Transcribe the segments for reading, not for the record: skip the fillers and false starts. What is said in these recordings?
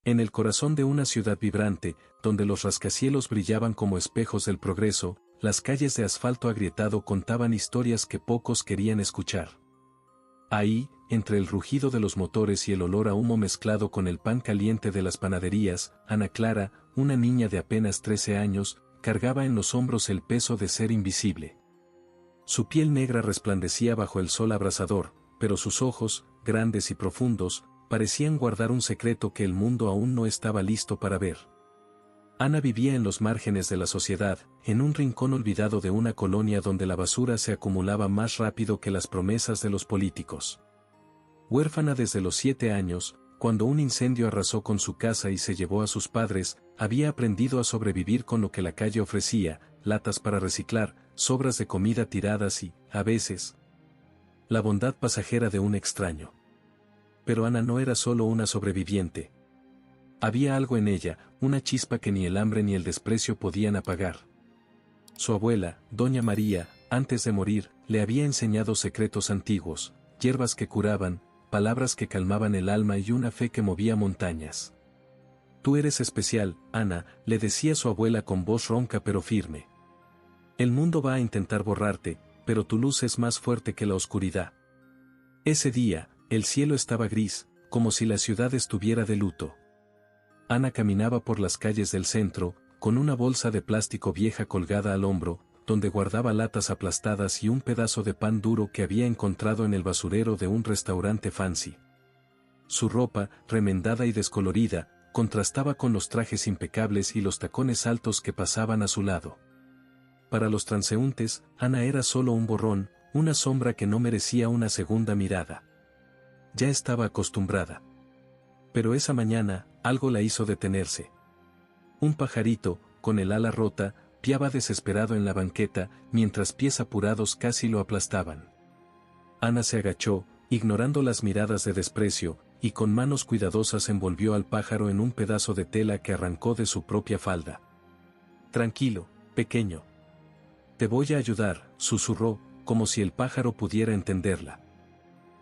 En el corazón de una ciudad vibrante, donde los rascacielos brillaban como espejos del progreso, las calles de asfalto agrietado contaban historias que pocos querían escuchar. Ahí, entre el rugido de los motores y el olor a humo mezclado con el pan caliente de las panaderías, Ana Clara, una niña de apenas 13 años, cargaba en los hombros el peso de ser invisible. Su piel negra resplandecía bajo el sol abrasador, pero sus ojos, grandes y profundos, parecían guardar un secreto que el mundo aún no estaba listo para ver. Ana vivía en los márgenes de la sociedad, en un rincón olvidado de una colonia donde la basura se acumulaba más rápido que las promesas de los políticos. Huérfana desde los 7 años, cuando un incendio arrasó con su casa y se llevó a sus padres, había aprendido a sobrevivir con lo que la calle ofrecía, latas para reciclar, sobras de comida tiradas y, a veces, la bondad pasajera de un extraño. Pero Ana no era solo una sobreviviente. Había algo en ella, una chispa que ni el hambre ni el desprecio podían apagar. Su abuela, Doña María, antes de morir, le había enseñado secretos antiguos, hierbas que curaban, palabras que calmaban el alma y una fe que movía montañas. Tú eres especial, Ana, le decía su abuela con voz ronca pero firme. El mundo va a intentar borrarte, pero tu luz es más fuerte que la oscuridad. Ese día, el cielo estaba gris, como si la ciudad estuviera de luto. Ana caminaba por las calles del centro, con una bolsa de plástico vieja colgada al hombro, donde guardaba latas aplastadas y un pedazo de pan duro que había encontrado en el basurero de un restaurante fancy. Su ropa, remendada y descolorida, contrastaba con los trajes impecables y los tacones altos que pasaban a su lado. Para los transeúntes, Ana era solo un borrón, una sombra que no merecía una segunda mirada. Ya estaba acostumbrada. Pero esa mañana, algo la hizo detenerse. Un pajarito, con el ala rota, piaba desesperado en la banqueta, mientras pies apurados casi lo aplastaban. Ana se agachó, ignorando las miradas de desprecio, y con manos cuidadosas envolvió al pájaro en un pedazo de tela que arrancó de su propia falda. Tranquilo, pequeño. Te voy a ayudar, susurró, como si el pájaro pudiera entenderla.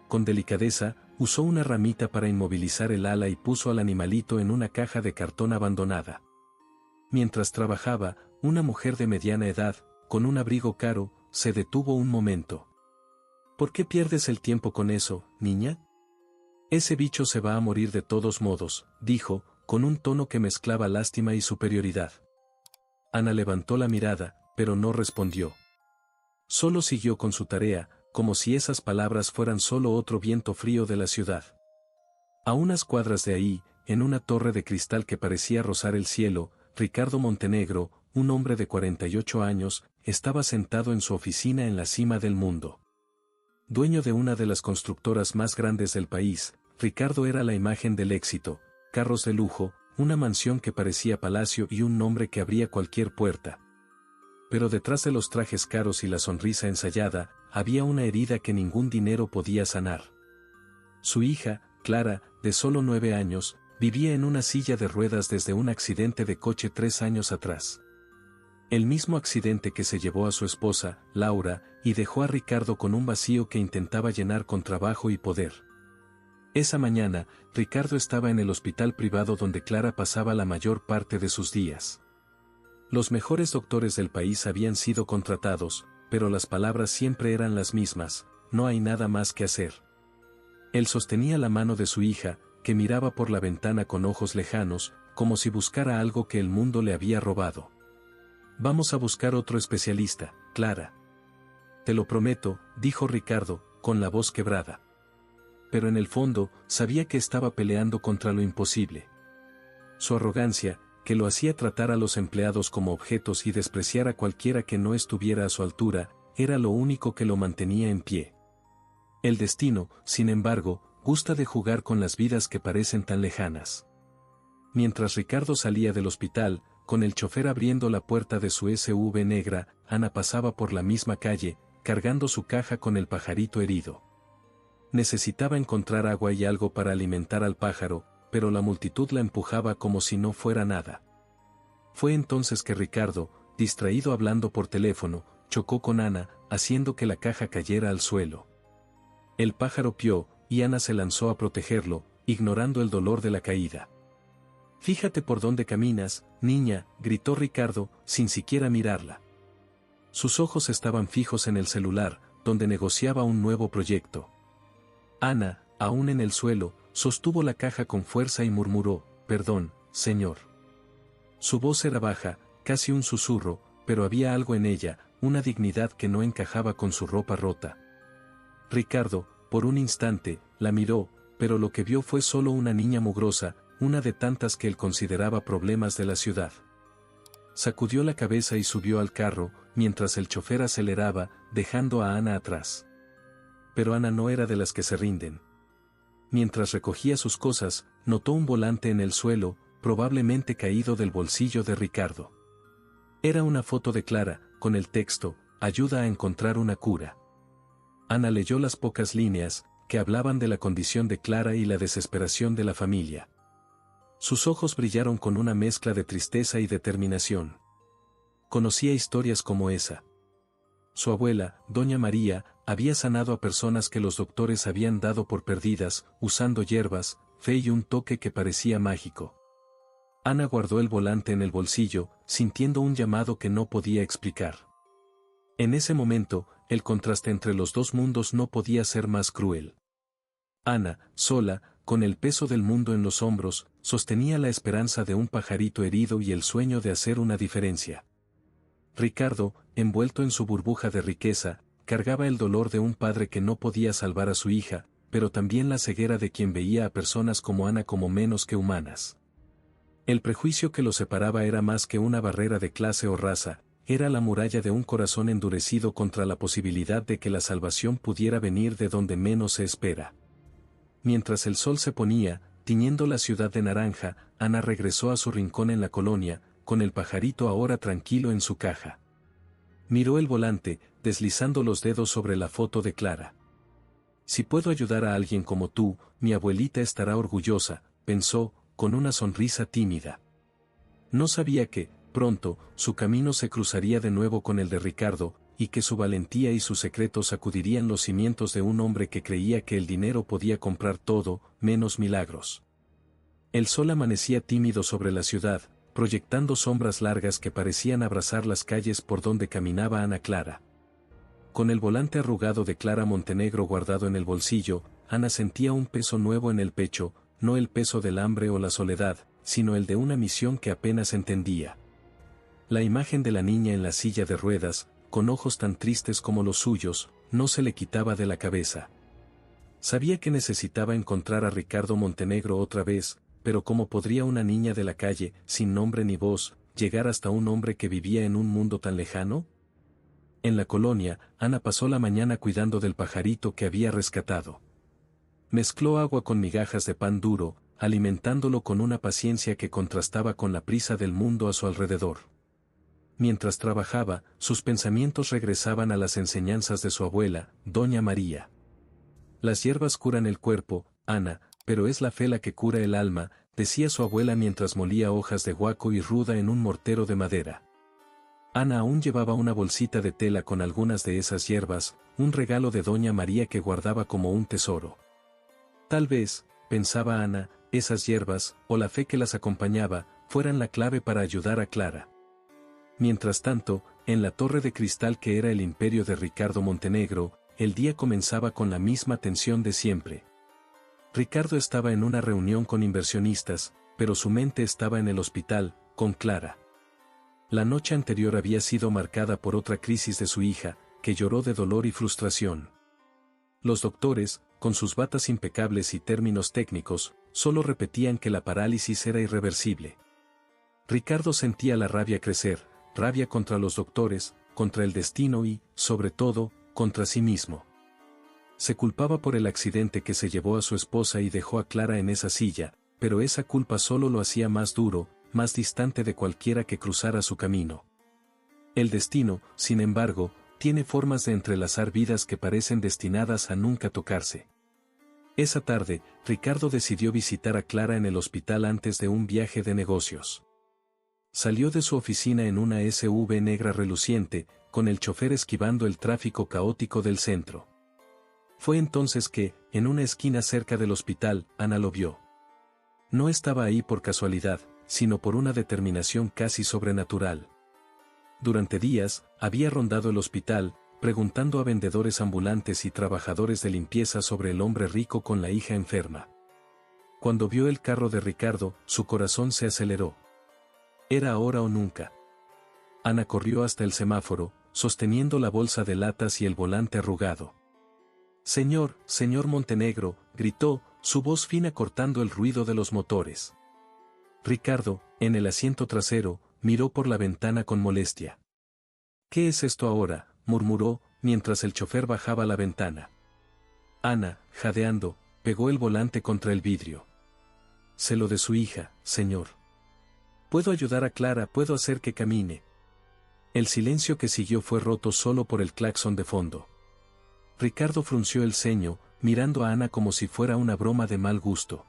Con delicadeza, usó una ramita para inmovilizar el ala y puso al animalito en una caja de cartón abandonada. Mientras trabajaba, una mujer de mediana edad, con un abrigo caro, se detuvo un momento. ¿Por qué pierdes el tiempo con eso, niña? Ese bicho se va a morir de todos modos, dijo, con un tono que mezclaba lástima y superioridad. Ana levantó la mirada, pero no respondió. Solo siguió con su tarea, como si esas palabras fueran solo otro viento frío de la ciudad. A unas cuadras de ahí, en una torre de cristal que parecía rozar el cielo, Ricardo Montenegro, un hombre de 48 años, estaba sentado en su oficina en la cima del mundo. Dueño de una de las constructoras más grandes del país, Ricardo era la imagen del éxito, carros de lujo, una mansión que parecía palacio y un nombre que abría cualquier puerta. Pero detrás de los trajes caros y la sonrisa ensayada, había una herida que ningún dinero podía sanar. Su hija, Clara, de solo 9 años, vivía en una silla de ruedas desde un accidente de coche 3 años atrás. El mismo accidente que se llevó a su esposa, Laura, y dejó a Ricardo con un vacío que intentaba llenar con trabajo y poder. Esa mañana, Ricardo estaba en el hospital privado donde Clara pasaba la mayor parte de sus días. Los mejores doctores del país habían sido contratados, pero las palabras siempre eran las mismas: no hay nada más que hacer. Él sostenía la mano de su hija, que miraba por la ventana con ojos lejanos, como si buscara algo que el mundo le había robado. Vamos a buscar otro especialista, Clara. Te lo prometo, dijo Ricardo, con la voz quebrada. Pero en el fondo, sabía que estaba peleando contra lo imposible. Su arrogancia, que lo hacía tratar a los empleados como objetos y despreciar a cualquiera que no estuviera a su altura, era lo único que lo mantenía en pie. El destino, sin embargo, gusta de jugar con las vidas que parecen tan lejanas. Mientras Ricardo salía del hospital, con el chofer abriendo la puerta de su SUV negra, Ana pasaba por la misma calle, cargando su caja con el pajarito herido. Necesitaba encontrar agua y algo para alimentar al pájaro, pero la multitud la empujaba como si no fuera nada. Fue entonces que Ricardo, distraído hablando por teléfono, chocó con Ana, haciendo que la caja cayera al suelo. El pájaro pió, y Ana se lanzó a protegerlo, ignorando el dolor de la caída. Fíjate por dónde caminas, niña, gritó Ricardo, sin siquiera mirarla. Sus ojos estaban fijos en el celular, donde negociaba un nuevo proyecto. Ana, aún en el suelo, sostuvo la caja con fuerza y murmuró, «Perdón, señor». Su voz era baja, casi un susurro, pero había algo en ella, una dignidad que no encajaba con su ropa rota. Ricardo, por un instante, la miró, pero lo que vio fue solo una niña mugrosa, una de tantas que él consideraba problemas de la ciudad. Sacudió la cabeza y subió al carro, mientras el chofer aceleraba, dejando a Ana atrás. Pero Ana no era de las que se rinden. Mientras recogía sus cosas, notó un volante en el suelo, probablemente caído del bolsillo de Ricardo. Era una foto de Clara, con el texto, «Ayuda a encontrar una cura». Ana leyó las pocas líneas, que hablaban de la condición de Clara y la desesperación de la familia. Sus ojos brillaron con una mezcla de tristeza y determinación. Conocía historias como esa. Su abuela, doña María, había sanado a personas que los doctores habían dado por perdidas, usando hierbas, fe y un toque que parecía mágico. Ana guardó el volante en el bolsillo, sintiendo un llamado que no podía explicar. En ese momento, el contraste entre los dos mundos no podía ser más cruel. Ana, sola, con el peso del mundo en los hombros, sostenía la esperanza de un pajarito herido y el sueño de hacer una diferencia. Ricardo, envuelto en su burbuja de riqueza, cargaba el dolor de un padre que no podía salvar a su hija, pero también la ceguera de quien veía a personas como Ana como menos que humanas. El prejuicio que los separaba era más que una barrera de clase o raza, era la muralla de un corazón endurecido contra la posibilidad de que la salvación pudiera venir de donde menos se espera. Mientras el sol se ponía, tiñendo la ciudad de naranja, Ana regresó a su rincón en la colonia, con el pajarito ahora tranquilo en su caja. Miró el volante, deslizando los dedos sobre la foto de Clara. «Si puedo ayudar a alguien como tú, mi abuelita estará orgullosa», pensó, con una sonrisa tímida. No sabía que, pronto, su camino se cruzaría de nuevo con el de Ricardo, y que su valentía y sus secretos sacudirían los cimientos de un hombre que creía que el dinero podía comprar todo, menos milagros. El sol amanecía tímido sobre la ciudad, proyectando sombras largas que parecían abrazar las calles por donde caminaba Ana Clara. Con el volante arrugado de Clara Montenegro guardado en el bolsillo, Ana sentía un peso nuevo en el pecho, no el peso del hambre o la soledad, sino el de una misión que apenas entendía. La imagen de la niña en la silla de ruedas, con ojos tan tristes como los suyos, no se le quitaba de la cabeza. Sabía que necesitaba encontrar a Ricardo Montenegro otra vez, pero ¿cómo podría una niña de la calle, sin nombre ni voz, llegar hasta un hombre que vivía en un mundo tan lejano? En la colonia, Ana pasó la mañana cuidando del pajarito que había rescatado. Mezcló agua con migajas de pan duro, alimentándolo con una paciencia que contrastaba con la prisa del mundo a su alrededor. Mientras trabajaba, sus pensamientos regresaban a las enseñanzas de su abuela, doña María. Las hierbas curan el cuerpo, Ana, pero es la fe la que cura el alma, decía su abuela mientras molía hojas de guaco y ruda en un mortero de madera. Ana aún llevaba una bolsita de tela con algunas de esas hierbas, un regalo de doña María que guardaba como un tesoro. Tal vez, pensaba Ana, esas hierbas, o la fe que las acompañaba, fueran la clave para ayudar a Clara. Mientras tanto, en la torre de cristal que era el imperio de Ricardo Montenegro, el día comenzaba con la misma tensión de siempre. Ricardo estaba en una reunión con inversionistas, pero su mente estaba en el hospital, con Clara. La noche anterior había sido marcada por otra crisis de su hija, que lloró de dolor y frustración. Los doctores, con sus batas impecables y términos técnicos, solo repetían que la parálisis era irreversible. Ricardo sentía la rabia crecer, rabia contra los doctores, contra el destino y, sobre todo, contra sí mismo. Se culpaba por el accidente que se llevó a su esposa y dejó a Clara en esa silla, pero esa culpa solo lo hacía más duro, más distante de cualquiera que cruzara su camino. El destino, sin embargo, tiene formas de entrelazar vidas que parecen destinadas a nunca tocarse. Esa tarde, Ricardo decidió visitar a Clara en el hospital antes de un viaje de negocios. Salió de su oficina en una SUV negra reluciente, con el chofer esquivando el tráfico caótico del centro. Fue entonces que, en una esquina cerca del hospital, Ana lo vio. No estaba ahí por casualidad, sino por una determinación casi sobrenatural. Durante días, había rondado el hospital, preguntando a vendedores ambulantes y trabajadores de limpieza sobre el hombre rico con la hija enferma. Cuando vio el carro de Ricardo, su corazón se aceleró. Era ahora o nunca. Ana corrió hasta el semáforo, sosteniendo la bolsa de latas y el volante arrugado. Señor Montenegro, gritó, su voz fina cortando el ruido de los motores. Ricardo, en el asiento trasero, miró por la ventana con molestia. ¿Qué es esto ahora?, murmuró, mientras el chofer bajaba la ventana. Ana, jadeando, pegó el volante contra el vidrio. Se lo de su hija, señor. Puedo ayudar a Clara, puedo hacer que camine. El silencio que siguió fue roto solo por el claxon de fondo. Ricardo frunció el ceño, mirando a Ana como si fuera una broma de mal gusto.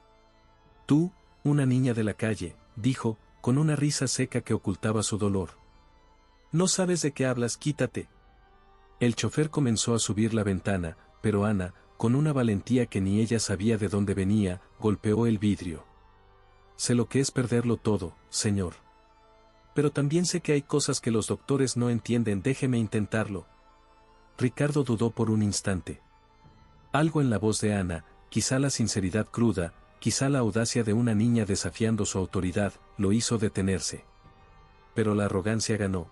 Tú, una niña de la calle, dijo, con una risa seca que ocultaba su dolor. No sabes de qué hablas, quítate. El chofer comenzó a subir la ventana, pero Ana, con una valentía que ni ella sabía de dónde venía, golpeó el vidrio. Sé lo que es perderlo todo, señor. Pero también sé que hay cosas que los doctores no entienden, déjeme intentarlo. Ricardo dudó por un instante. Algo en la voz de Ana, quizá la sinceridad cruda, quizá la audacia de una niña desafiando su autoridad, lo hizo detenerse. Pero la arrogancia ganó.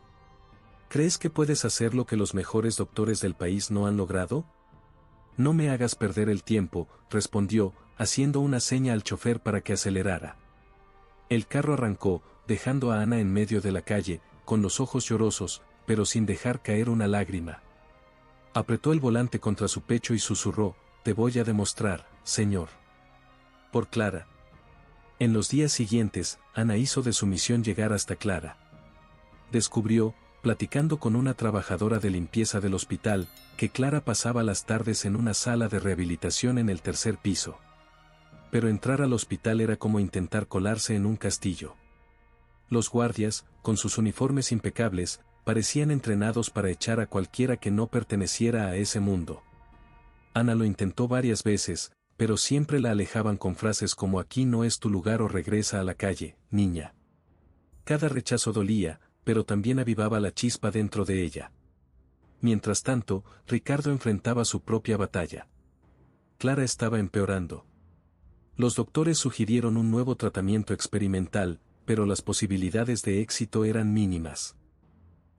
¿Crees que puedes hacer lo que los mejores doctores del país no han logrado? No me hagas perder el tiempo, respondió, haciendo una seña al chofer para que acelerara. El carro arrancó, dejando a Ana en medio de la calle, con los ojos llorosos, pero sin dejar caer una lágrima. Apretó el volante contra su pecho y susurró, te voy a demostrar, señor. Por Clara. En los días siguientes, Ana hizo de su misión llegar hasta Clara. Descubrió, platicando con una trabajadora de limpieza del hospital, que Clara pasaba las tardes en una sala de rehabilitación en el tercer piso. Pero entrar al hospital era como intentar colarse en un castillo. Los guardias, con sus uniformes impecables, parecían entrenados para echar a cualquiera que no perteneciera a ese mundo. Ana lo intentó varias veces, pero siempre la alejaban con frases como aquí no es tu lugar o regresa a la calle, niña. Cada rechazo dolía, pero también avivaba la chispa dentro de ella. Mientras tanto, Ricardo enfrentaba su propia batalla. Clara estaba empeorando. Los doctores sugirieron un nuevo tratamiento experimental, pero las posibilidades de éxito eran mínimas.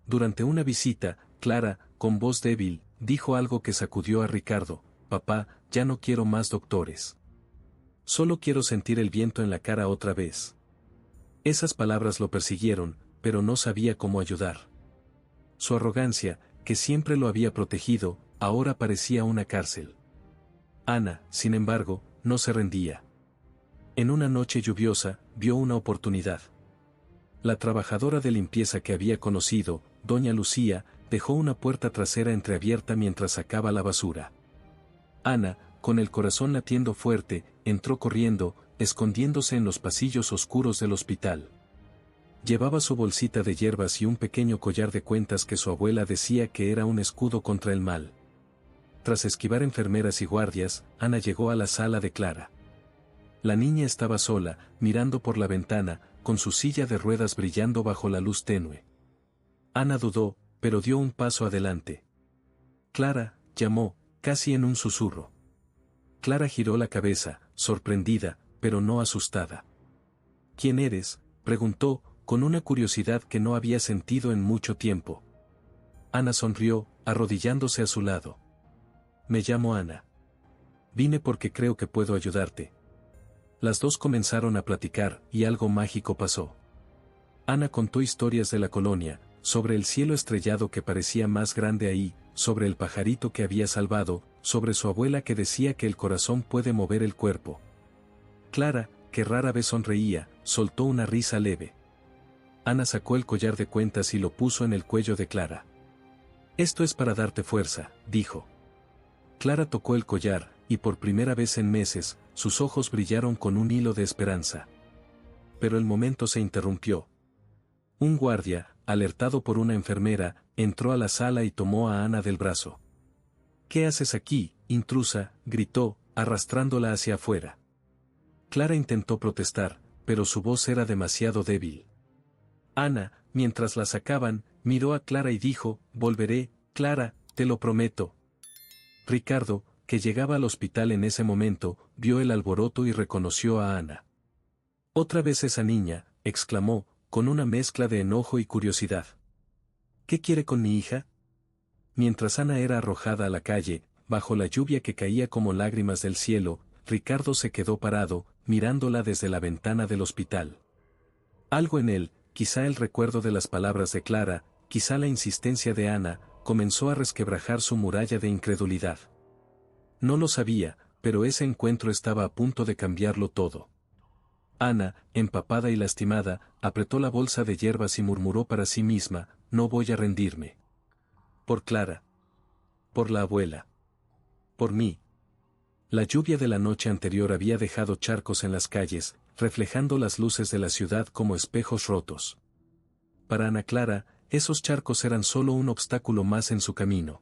Durante una visita, Clara, con voz débil, dijo algo que sacudió a Ricardo, papá, ya no quiero más doctores. Solo quiero sentir el viento en la cara otra vez. Esas palabras lo persiguieron, pero no sabía cómo ayudar. Su arrogancia, que siempre lo había protegido, ahora parecía una cárcel. Ana, sin embargo, no se rendía. En una noche lluviosa, vio una oportunidad. La trabajadora de limpieza que había conocido, doña Lucía, dejó una puerta trasera entreabierta mientras sacaba la basura. Ana, con el corazón latiendo fuerte, entró corriendo, escondiéndose en los pasillos oscuros del hospital. Llevaba su bolsita de hierbas y un pequeño collar de cuentas que su abuela decía que era un escudo contra el mal. Tras esquivar enfermeras y guardias, Ana llegó a la sala de Clara. La niña estaba sola, mirando por la ventana, con su silla de ruedas brillando bajo la luz tenue. Ana dudó, pero dio un paso adelante. Clara, llamó, casi en un susurro. Clara giró la cabeza, sorprendida, pero no asustada. ¿Quién eres?, preguntó, con una curiosidad que no había sentido en mucho tiempo. Ana sonrió, arrodillándose a su lado. Me llamo Ana. Vine porque creo que puedo ayudarte. Las dos comenzaron a platicar, y algo mágico pasó. Ana contó historias de la colonia, sobre el cielo estrellado que parecía más grande ahí, sobre el pajarito que había salvado, sobre su abuela que decía que el corazón puede mover el cuerpo. Clara, que rara vez sonreía, soltó una risa leve. Ana sacó el collar de cuentas y lo puso en el cuello de Clara. Esto es para darte fuerza, dijo. Clara tocó el collar, y por primera vez en meses, sus ojos brillaron con un hilo de esperanza. Pero el momento se interrumpió. Un guardia, alertado por una enfermera, entró a la sala y tomó a Ana del brazo. ¿Qué haces aquí, intrusa?, gritó, arrastrándola hacia afuera. Clara intentó protestar, pero su voz era demasiado débil. Ana, mientras la sacaban, miró a Clara y dijo, volveré, Clara, te lo prometo. Ricardo, que llegaba al hospital en ese momento, vio el alboroto y reconoció a Ana. Otra vez esa niña, exclamó, con una mezcla de enojo y curiosidad. ¿Qué quiere con mi hija? Mientras Ana era arrojada a la calle, bajo la lluvia que caía como lágrimas del cielo, Ricardo se quedó parado, mirándola desde la ventana del hospital. Algo en él, quizá el recuerdo de las palabras de Clara, quizá la insistencia de Ana, comenzó a resquebrajar su muralla de incredulidad. No lo sabía, pero ese encuentro estaba a punto de cambiarlo todo. Ana, empapada y lastimada, apretó la bolsa de hierbas y murmuró para sí misma, no voy a rendirme. Por Clara. Por la abuela. Por mí. La lluvia de la noche anterior había dejado charcos en las calles, reflejando las luces de la ciudad como espejos rotos. Para Ana Clara, esos charcos eran solo un obstáculo más en su camino.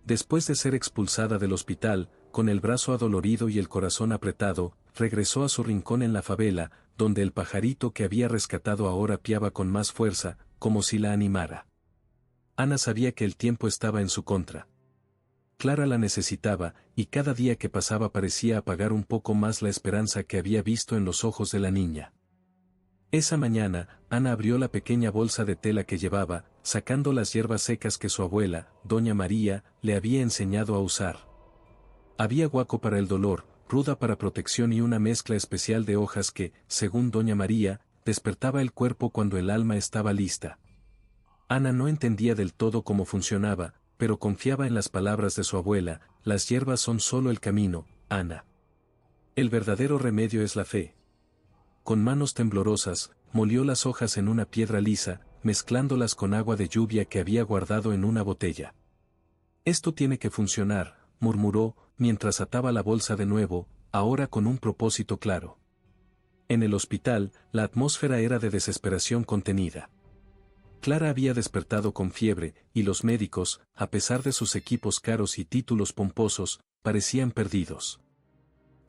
Después de ser expulsada del hospital, con el brazo adolorido y el corazón apretado, regresó a su rincón en la favela, donde el pajarito que había rescatado ahora piaba con más fuerza, como si la animara. Ana sabía que el tiempo estaba en su contra. Clara la necesitaba, y cada día que pasaba parecía apagar un poco más la esperanza que había visto en los ojos de la niña. Esa mañana, Ana abrió la pequeña bolsa de tela que llevaba, sacando las hierbas secas que su abuela, doña María, le había enseñado a usar. Había guaco para el dolor, ruda para protección y una mezcla especial de hojas que, según doña María, despertaba el cuerpo cuando el alma estaba lista. Ana no entendía del todo cómo funcionaba, pero confiaba en las palabras de su abuela, las hierbas son solo el camino, Ana. El verdadero remedio es la fe. Con manos temblorosas, molió las hojas en una piedra lisa, mezclándolas con agua de lluvia que había guardado en una botella. Esto tiene que funcionar, murmuró, mientras ataba la bolsa de nuevo, ahora con un propósito claro. En el hospital, la atmósfera era de desesperación contenida. Clara había despertado con fiebre, y los médicos, a pesar de sus equipos caros y títulos pomposos, parecían perdidos.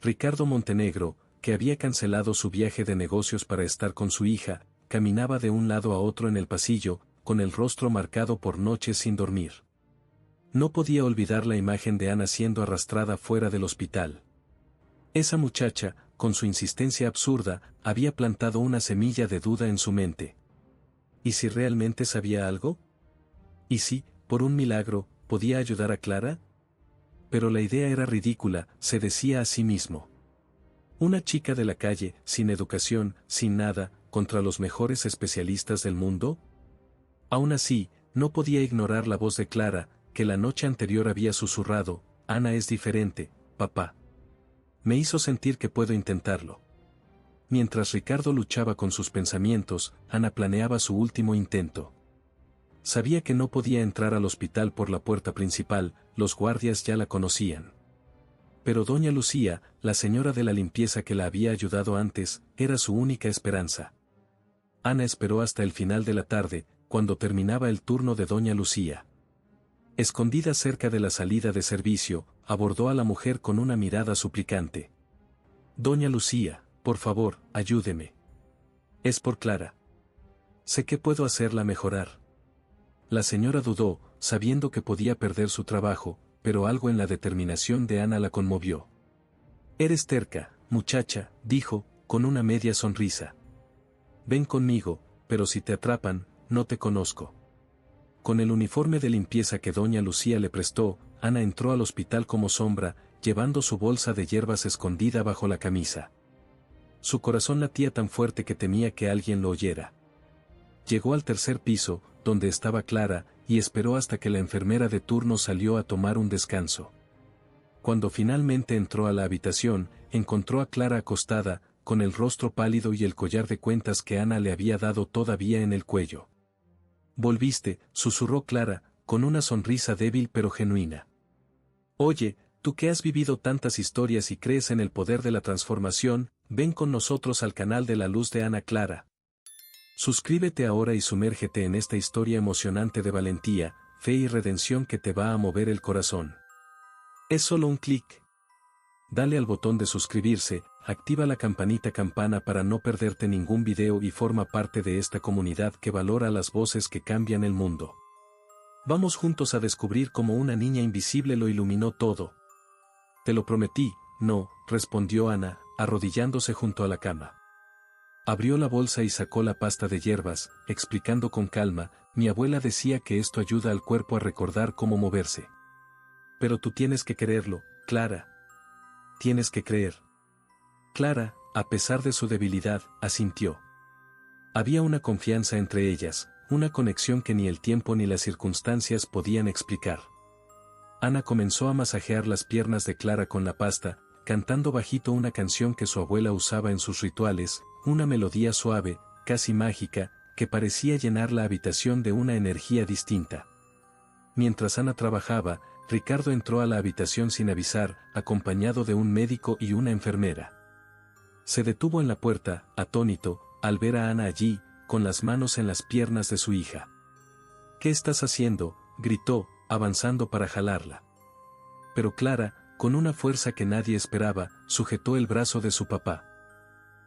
Ricardo Montenegro, que había cancelado su viaje de negocios para estar con su hija, caminaba de un lado a otro en el pasillo, con el rostro marcado por noches sin dormir. No podía olvidar la imagen de Ana siendo arrastrada fuera del hospital. Esa muchacha, con su insistencia absurda, había plantado una semilla de duda en su mente. ¿Y si realmente sabía algo? ¿Y si, por un milagro, podía ayudar a Clara? Pero la idea era ridícula, se decía a sí mismo. Una chica de la calle, sin educación, sin nada, contra los mejores especialistas del mundo. Aún así, no podía ignorar la voz de Clara, que la noche anterior había susurrado, Ana es diferente, papá. Me hizo sentir que puedo intentarlo. Mientras Ricardo luchaba con sus pensamientos, Ana planeaba su último intento. Sabía que no podía entrar al hospital por la puerta principal, los guardias ya la conocían. Pero doña Lucía, la señora de la limpieza que la había ayudado antes, era su única esperanza. Ana esperó hasta el final de la tarde, cuando terminaba el turno de doña Lucía. Escondida cerca de la salida de servicio, abordó a la mujer con una mirada suplicante. Doña Lucía, por favor, ayúdeme. Es por Clara. Sé que puedo hacerla mejorar. La señora dudó, sabiendo que podía perder su trabajo, pero algo en la determinación de Ana la conmovió. Eres terca, muchacha, dijo, con una media sonrisa. Ven conmigo, pero si te atrapan, no te conozco. Con el uniforme de limpieza que doña Lucía le prestó, Ana entró al hospital como sombra, llevando su bolsa de hierbas escondida bajo la camisa. Su corazón latía tan fuerte que temía que alguien lo oyera. Llegó al tercer piso, donde estaba Clara, y esperó hasta que la enfermera de turno salió a tomar un descanso. Cuando finalmente entró a la habitación, encontró a Clara acostada, con el rostro pálido y el collar de cuentas que Ana le había dado todavía en el cuello. Volviste, susurró Clara, con una sonrisa débil pero genuina. Oye, tú que has vivido tantas historias y crees en el poder de la transformación, ven con nosotros al canal de la luz de Ana Clara. Suscríbete ahora y sumérgete en esta historia emocionante de valentía, fe y redención que te va a mover el corazón. Es solo un clic. Dale al botón de suscribirse, activa la campanita campana para no perderte ningún video y forma parte de esta comunidad que valora las voces que cambian el mundo. Vamos juntos a descubrir cómo una niña invisible lo iluminó todo. Te lo prometí, no, respondió Ana, arrodillándose junto a la cama. Abrió la bolsa y sacó la pasta de hierbas, explicando con calma, mi abuela decía que esto ayuda al cuerpo a recordar cómo moverse. Pero tú tienes que quererlo, Clara. Tienes que creer. Clara, a pesar de su debilidad, asintió. Había una confianza entre ellas, una conexión que ni el tiempo ni las circunstancias podían explicar. Ana comenzó a masajear las piernas de Clara con la pasta, cantando bajito una canción que su abuela usaba en sus rituales, una melodía suave, casi mágica, que parecía llenar la habitación de una energía distinta. Mientras Ana trabajaba, Ricardo entró a la habitación sin avisar, acompañado de un médico y una enfermera. Se detuvo en la puerta, atónito, al ver a Ana allí, con las manos en las piernas de su hija. «¿Qué estás haciendo?», gritó, avanzando para jalarla. Pero Clara, con una fuerza que nadie esperaba, sujetó el brazo de su papá.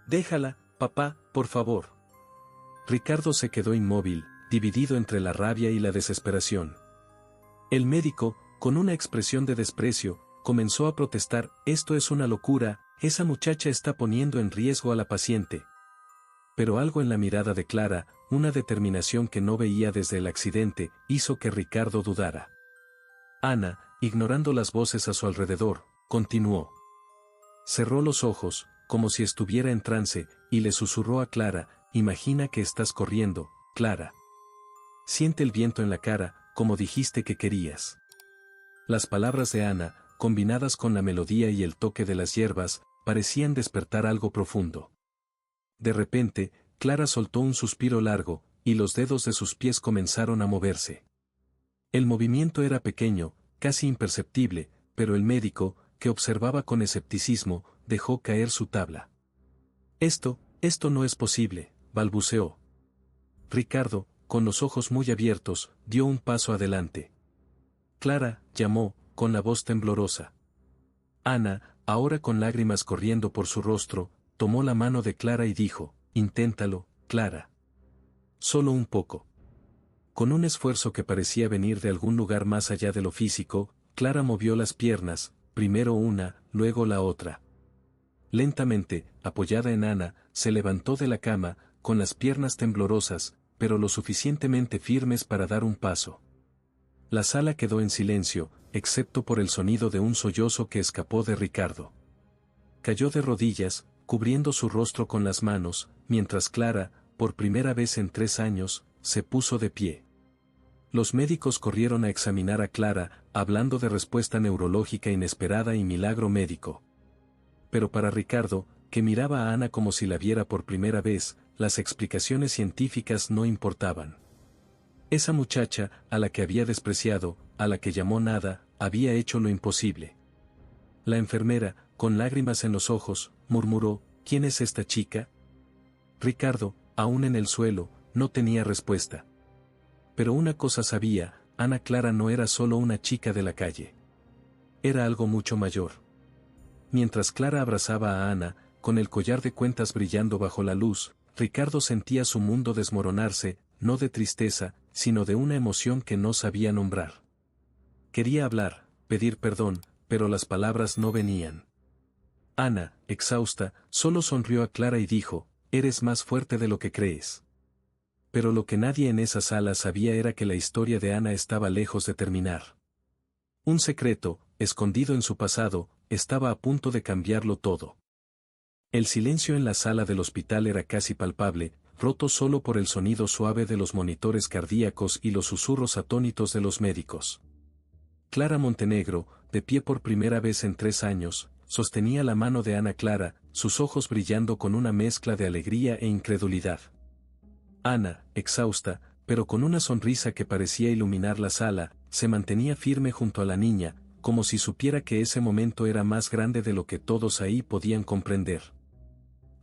«Déjala, papá, por favor». Ricardo se quedó inmóvil, dividido entre la rabia y la desesperación. El médico, con una expresión de desprecio, comenzó a protestar: «Esto es una locura, esa muchacha está poniendo en riesgo a la paciente». Pero algo en la mirada de Clara, una determinación que no veía desde el accidente, hizo que Ricardo dudara. Ana, ignorando las voces a su alrededor, continuó. Cerró los ojos, como si estuviera en trance, y le susurró a Clara: «Imagina que estás corriendo, Clara. Siente el viento en la cara, como dijiste que querías». Las palabras de Ana, combinadas con la melodía y el toque de las hierbas, parecían despertar algo profundo. De repente, Clara soltó un suspiro largo, y los dedos de sus pies comenzaron a moverse. El movimiento era pequeño, casi imperceptible, pero el médico, que observaba con escepticismo, dejó caer su tabla. Esto no es posible», balbuceó. Ricardo, con los ojos muy abiertos, dio un paso adelante. «Clara», llamó, con la voz temblorosa. Ana, ahora con lágrimas corriendo por su rostro, tomó la mano de Clara y dijo: «Inténtalo, Clara. Solo un poco». Con un esfuerzo que parecía venir de algún lugar más allá de lo físico, Clara movió las piernas, primero una, luego la otra. Lentamente, apoyada en Ana, se levantó de la cama, con las piernas temblorosas, pero lo suficientemente firmes para dar un paso. La sala quedó en silencio, excepto por el sonido de un sollozo que escapó de Ricardo. Cayó de rodillas, cubriendo su rostro con las manos, mientras Clara, por primera vez en 3 años, se puso de pie. Los médicos corrieron a examinar a Clara, hablando de respuesta neurológica inesperada y milagro médico. Pero para Ricardo, que miraba a Ana como si la viera por primera vez, las explicaciones científicas no importaban. Esa muchacha, a la que había despreciado, a la que llamó nada, había hecho lo imposible. La enfermera, con lágrimas en los ojos, murmuró: «¿Quién es esta chica?». Ricardo, aún en el suelo, no tenía respuesta. Pero una cosa sabía: Ana Clara no era solo una chica de la calle. Era algo mucho mayor. Mientras Clara abrazaba a Ana, con el collar de cuentas brillando bajo la luz, Ricardo sentía su mundo desmoronarse, no de tristeza, sino de una emoción que no sabía nombrar. Quería hablar, pedir perdón, pero las palabras no venían. Ana, exhausta, solo sonrió a Clara y dijo: «Eres más fuerte de lo que crees». Pero lo que nadie en esa sala sabía era que la historia de Ana estaba lejos de terminar. Un secreto, escondido en su pasado, estaba a punto de cambiarlo todo. El silencio en la sala del hospital era casi palpable, roto solo por el sonido suave de los monitores cardíacos y los susurros atónitos de los médicos. Clara Montenegro, de pie por primera vez en 3 años, sostenía la mano de Ana Clara, sus ojos brillando con una mezcla de alegría e incredulidad. Ana, exhausta, pero con una sonrisa que parecía iluminar la sala, se mantenía firme junto a la niña, como si supiera que ese momento era más grande de lo que todos ahí podían comprender.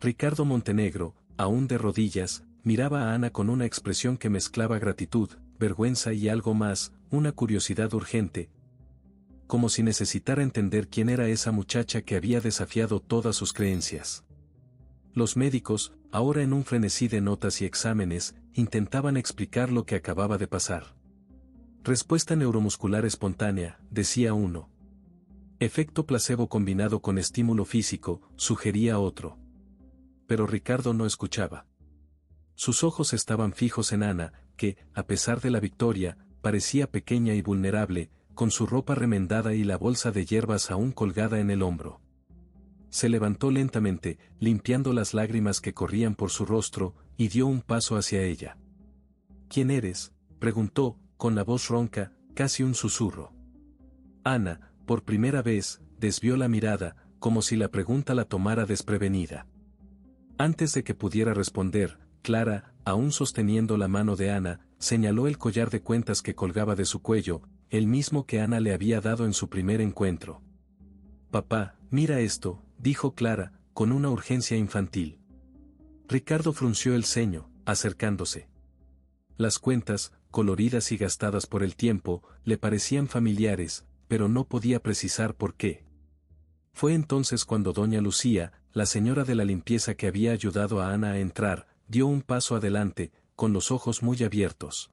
Ricardo Montenegro, aún de rodillas, miraba a Ana con una expresión que mezclaba gratitud, vergüenza y algo más, una curiosidad urgente. como si necesitara entender quién era esa muchacha que había desafiado todas sus creencias. Los médicos, ahora en un frenesí de notas y exámenes, intentaban explicar lo que acababa de pasar. Respuesta neuromuscular espontánea, decía uno. Efecto placebo combinado con estímulo físico, sugería otro. Pero Ricardo no escuchaba. Sus ojos estaban fijos en Ana, que, a pesar de la victoria, parecía pequeña y vulnerable, con su ropa remendada y la bolsa de hierbas aún colgada en el hombro. Se levantó lentamente, limpiando las lágrimas que corrían por su rostro, y dio un paso hacia ella. ¿Quién eres?, preguntó, con la voz ronca, casi un susurro. Ana, por primera vez, desvió la mirada, como si la pregunta la tomara desprevenida. Antes de que pudiera responder, Clara, aún sosteniendo la mano de Ana, señaló el collar de cuentas que colgaba de su cuello, el mismo que Ana le había dado en su primer encuentro. «Papá, mira esto», dijo Clara, con una urgencia infantil. Ricardo frunció el ceño, acercándose. Las cuentas, coloridas y gastadas por el tiempo, le parecían familiares, pero no podía precisar por qué. Fue entonces cuando doña Lucía, la señora de la limpieza que había ayudado a Ana a entrar, dio un paso adelante, con los ojos muy abiertos.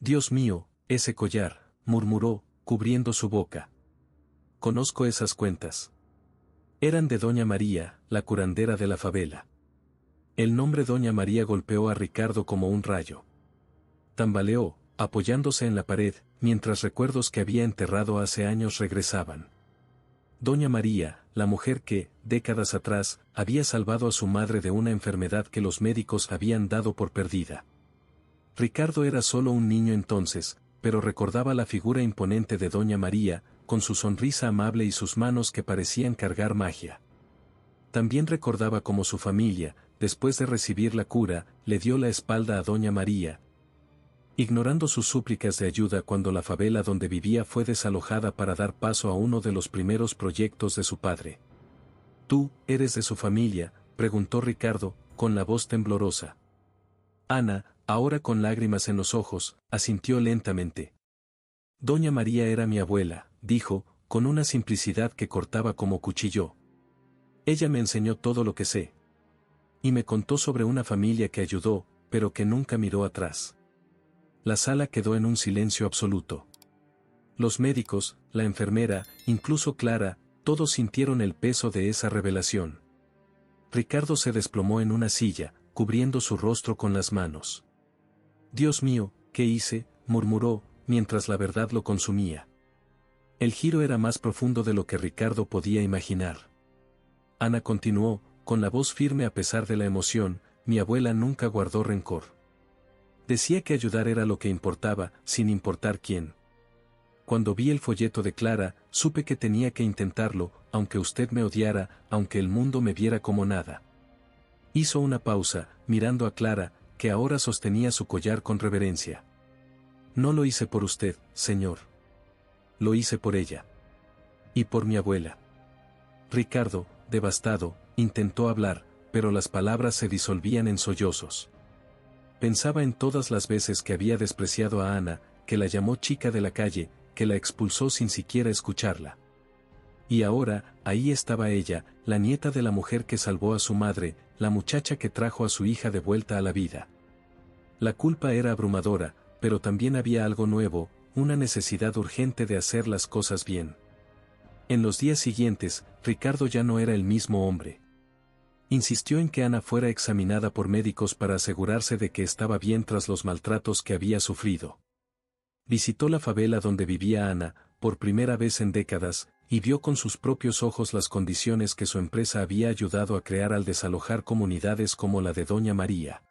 «Dios mío, ese collar», murmuró, cubriendo su boca. «Conozco esas cuentas. Eran de doña María, la curandera de la favela». El nombre doña María golpeó a Ricardo como un rayo. Tambaleó, apoyándose en la pared, mientras recuerdos que había enterrado hace años regresaban. Doña María, la mujer que, décadas atrás, había salvado a su madre de una enfermedad que los médicos habían dado por perdida. Ricardo era solo un niño entonces, pero recordaba la figura imponente de doña María, con su sonrisa amable y sus manos que parecían cargar magia. También recordaba cómo su familia, después de recibir la cura, le dio la espalda a doña María, ignorando sus súplicas de ayuda cuando la favela donde vivía fue desalojada para dar paso a uno de los primeros proyectos de su padre. «¿Tú, eres de su familia?», preguntó Ricardo, con la voz temblorosa. Ana, ahora con lágrimas en los ojos, asintió lentamente. «Doña María era mi abuela», dijo, con una simplicidad que cortaba como cuchillo. «Ella me enseñó todo lo que sé. Y me contó sobre una familia que ayudó, pero que nunca miró atrás». La sala quedó en un silencio absoluto. Los médicos, la enfermera, incluso Clara, todos sintieron el peso de esa revelación. Ricardo se desplomó en una silla, cubriendo su rostro con las manos. «Dios mío, ¿qué hice?», murmuró, mientras la verdad lo consumía. El giro era más profundo de lo que Ricardo podía imaginar. Ana continuó, con la voz firme a pesar de la emoción: «Mi abuela nunca guardó rencor. Decía que ayudar era lo que importaba, sin importar quién. Cuando vi el folleto de Clara, supe que tenía que intentarlo, aunque usted me odiara, aunque el mundo me viera como nada». Hizo una pausa, mirando a Clara, que ahora sostenía su collar con reverencia. «No lo hice por usted, señor. Lo hice por ella. Y por mi abuela». Ricardo, devastado, intentó hablar, pero las palabras se disolvían en sollozos. Pensaba en todas las veces que había despreciado a Ana, que la llamó chica de la calle, que la expulsó sin siquiera escucharla. Y ahora, ahí estaba ella, la nieta de la mujer que salvó a su madre, la muchacha que trajo a su hija de vuelta a la vida. La culpa era abrumadora, pero también había algo nuevo, una necesidad urgente de hacer las cosas bien. En los días siguientes, Ricardo ya no era el mismo hombre. Insistió en que Ana fuera examinada por médicos para asegurarse de que estaba bien tras los maltratos que había sufrido. Visitó la favela donde vivía Ana, por primera vez en décadas, y vio con sus propios ojos las condiciones que su empresa había ayudado a crear al desalojar comunidades como la de doña María.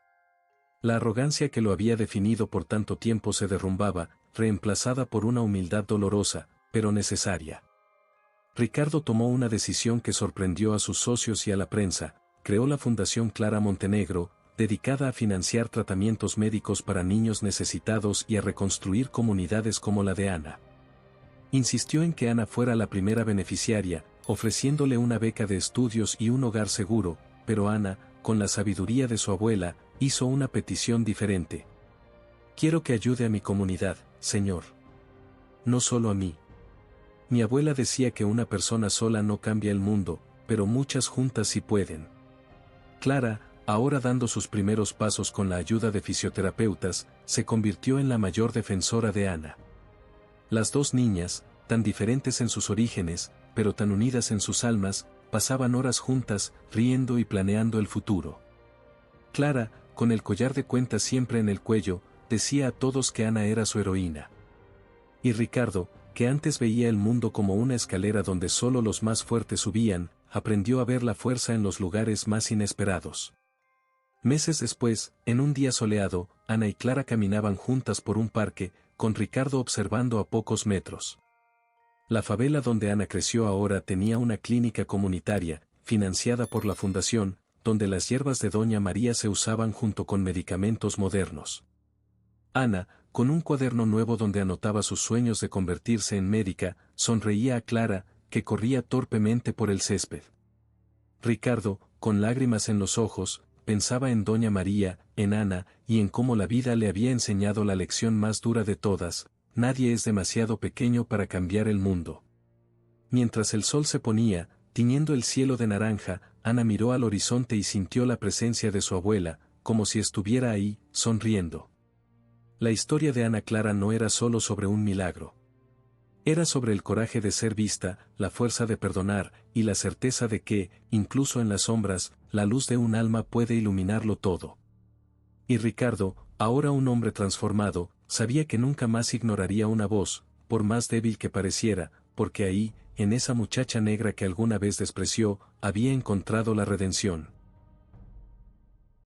La arrogancia que lo había definido por tanto tiempo se derrumbaba, reemplazada por una humildad dolorosa, pero necesaria. Ricardo tomó una decisión que sorprendió a sus socios y a la prensa: creó la Fundación Clara Montenegro, dedicada a financiar tratamientos médicos para niños necesitados y a reconstruir comunidades como la de Ana. Insistió en que Ana fuera la primera beneficiaria, ofreciéndole una beca de estudios y un hogar seguro, pero Ana, con la sabiduría de su abuela, hizo una petición diferente. «Quiero que ayude a mi comunidad, señor. No solo a mí. Mi abuela decía que una persona sola no cambia el mundo, pero muchas juntas sí pueden. Clara, ahora dando sus primeros pasos con la ayuda de fisioterapeutas, se convirtió en la mayor defensora de Ana. Las dos niñas, tan diferentes en sus orígenes, pero tan unidas en sus almas, pasaban horas juntas, riendo y planeando el futuro. Clara, con el collar de cuentas siempre en el cuello, decía a todos que Ana era su heroína. Y Ricardo, que antes veía el mundo como una escalera donde solo los más fuertes subían, aprendió a ver la fuerza en los lugares más inesperados. Meses después, en un día soleado, Ana y Clara caminaban juntas por un parque, con Ricardo observando a pocos metros. La favela donde Ana creció ahora tenía una clínica comunitaria, financiada por la fundación, donde las hierbas de Doña María se usaban junto con medicamentos modernos. Ana, con un cuaderno nuevo donde anotaba sus sueños de convertirse en médica, sonreía a Clara, que corría torpemente por el césped. Ricardo, con lágrimas en los ojos, pensaba en Doña María, en Ana, y en cómo la vida le había enseñado la lección más dura de todas: nadie es demasiado pequeño para cambiar el mundo. Mientras el sol se ponía, tiñendo el cielo de naranja, Ana miró al horizonte y sintió la presencia de su abuela, como si estuviera ahí, sonriendo. La historia de Ana Clara no era solo sobre un milagro. Era sobre el coraje de ser vista, la fuerza de perdonar, y la certeza de que, incluso en las sombras, la luz de un alma puede iluminarlo todo. Y Ricardo, ahora un hombre transformado, sabía que nunca más ignoraría una voz, por más débil que pareciera, porque ahí, en esa muchacha negra que alguna vez despreció, había encontrado la redención.